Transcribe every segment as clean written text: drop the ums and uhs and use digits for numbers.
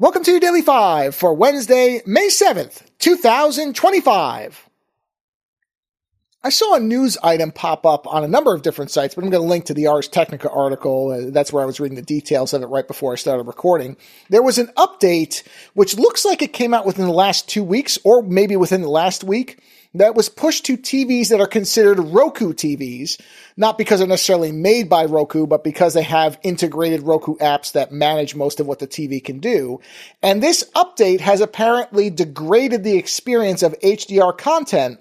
Welcome to your Daily 5 for Wednesday, May 7th, 2025. I saw a news item pop up on a number of different sites, but I'm going to link to the Ars Technica article. That's where I was reading the details of it right before I started recording. There was an update, which looks like it came out within the last 2 weeks, or maybe within the last week, that was pushed to TVs that are considered Roku TVs, not because they're necessarily made by Roku, but because they have integrated Roku apps that manage most of what the TV can do. And this update has apparently degraded the experience of HDR content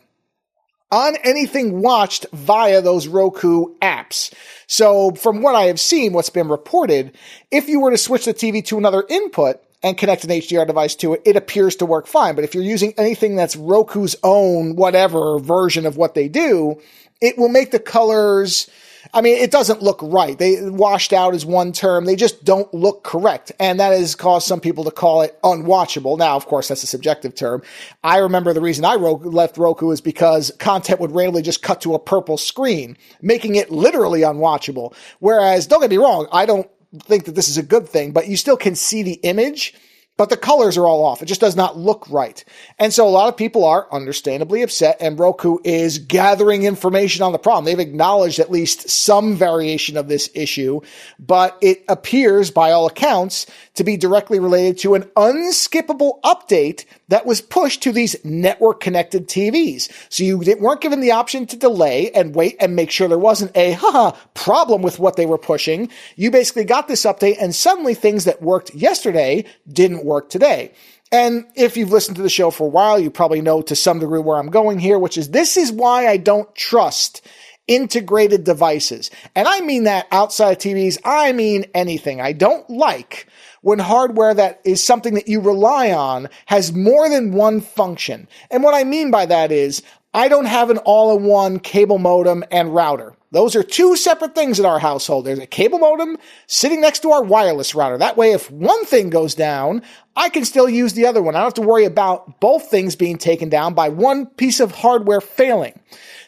on anything watched via those Roku apps. So from what I have seen, what's been reported, if you were to switch the TV to another input and connect an HDR device to it, it appears to work fine. But if you're using anything that's Roku's own whatever version of what they do, it will make the colors, it doesn't look right. They washed out is one term. They just don't look correct. And that has caused some people to call it unwatchable. Now, of course, that's a subjective term. I remember the reason I left Roku is because content would randomly just cut to a purple screen, making it literally unwatchable. Whereas, don't get me wrong, I don't think that this is a good thing, but you still can see the image, but the colors are all off. It just does not look right. And so a lot of people are understandably upset, and Roku is gathering information on the problem. They've acknowledged at least some variation of this issue, but it appears, by all accounts, to be directly related to an unskippable update that was pushed to these network-connected TVs. So you weren't given the option to delay and wait and make sure there wasn't a problem with what they were pushing. You basically got this update, and suddenly things that worked yesterday didn't work today. And if you've listened to the show for a while, you probably know to some degree where I'm going here, which is this is why I don't trust integrated devices. And I mean that outside of TVs, I mean anything. I don't like when hardware that is something that you rely on has more than one function. And what I mean by that is I don't have an all-in-one cable modem and router. Those are two separate things in our household. There's a cable modem sitting next to our wireless router. That way, if one thing goes down, I can still use the other one. I don't have to worry about both things being taken down by one piece of hardware failing.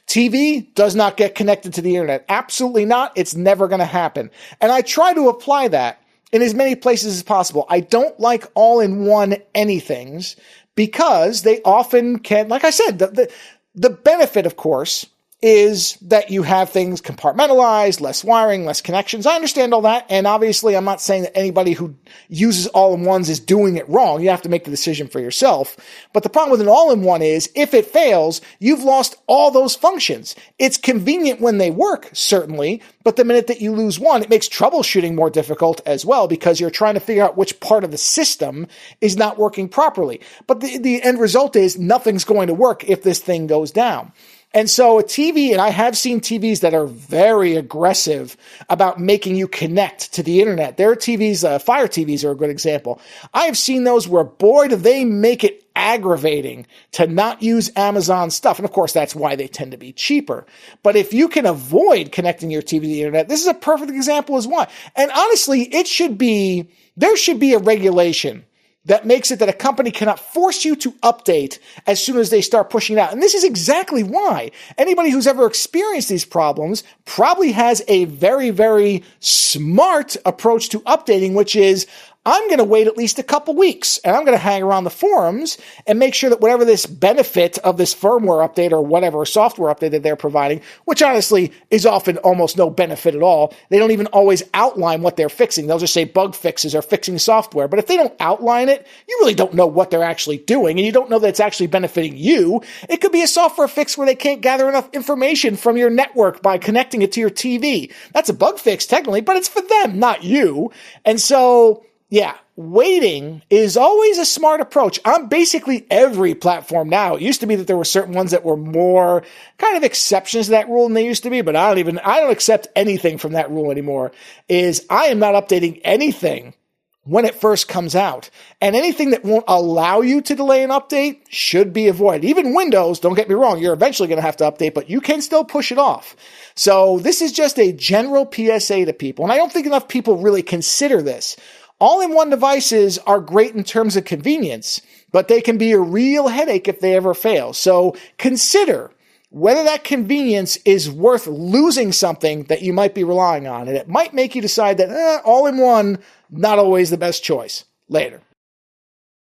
TV does not get connected to the internet. Absolutely not. It's never going to happen. And I try to apply that in as many places as possible. I don't like all-in-one anythings because they often can, like I said, the benefit, of course, is that you have things compartmentalized, less wiring, less connections. I understand all that, and obviously I'm not saying that anybody who uses all-in-ones is doing it wrong. You have to make the decision for yourself. But the problem with an all-in-one is, if it fails, you've lost all those functions. It's convenient when they work, certainly, but the minute that you lose one, it makes troubleshooting more difficult as well because you're trying to figure out which part of the system is not working properly. But the end result is nothing's going to work if this thing goes down. And so a TV, and I have seen TVs that are very aggressive about making you connect to the internet. Their TVs, Fire TVs are a good example. I have seen those where, boy, do they make it aggravating to not use Amazon stuff. And of course, that's why they tend to be cheaper. But if you can avoid connecting your TV to the internet, this is a perfect example as why. And honestly, there should be a regulation that makes it that a company cannot force you to update as soon as they start pushing it out. And this is exactly why. Anybody who's ever experienced these problems probably has a very, very smart approach to updating, which is, I'm going to wait at least a couple weeks, and I'm going to hang around the forums and make sure that whatever this benefit of this firmware update or whatever software update that they're providing, which honestly is often almost no benefit at all. They don't even always outline what they're fixing. They'll just say bug fixes or fixing software. But if they don't outline it, you really don't know what they're actually doing, and you don't know that it's actually benefiting you. It could be a software fix where they can't gather enough information from your network by connecting it to your TV. That's a bug fix technically, but it's for them, not you. And so, yeah, waiting is always a smart approach on basically every platform now. It used to be that there were certain ones that were more kind of exceptions to that rule than they used to be, but I don't accept anything from that rule anymore. I am not updating anything when it first comes out. And anything that won't allow you to delay an update should be avoided. Even Windows, don't get me wrong, you're eventually going to have to update, but you can still push it off. So this is just a general PSA to people, and I don't think enough people really consider this. All-in-one devices are great in terms of convenience, but they can be a real headache if they ever fail. So consider whether that convenience is worth losing something that you might be relying on. And it might make you decide that all-in-one, not always the best choice. Later.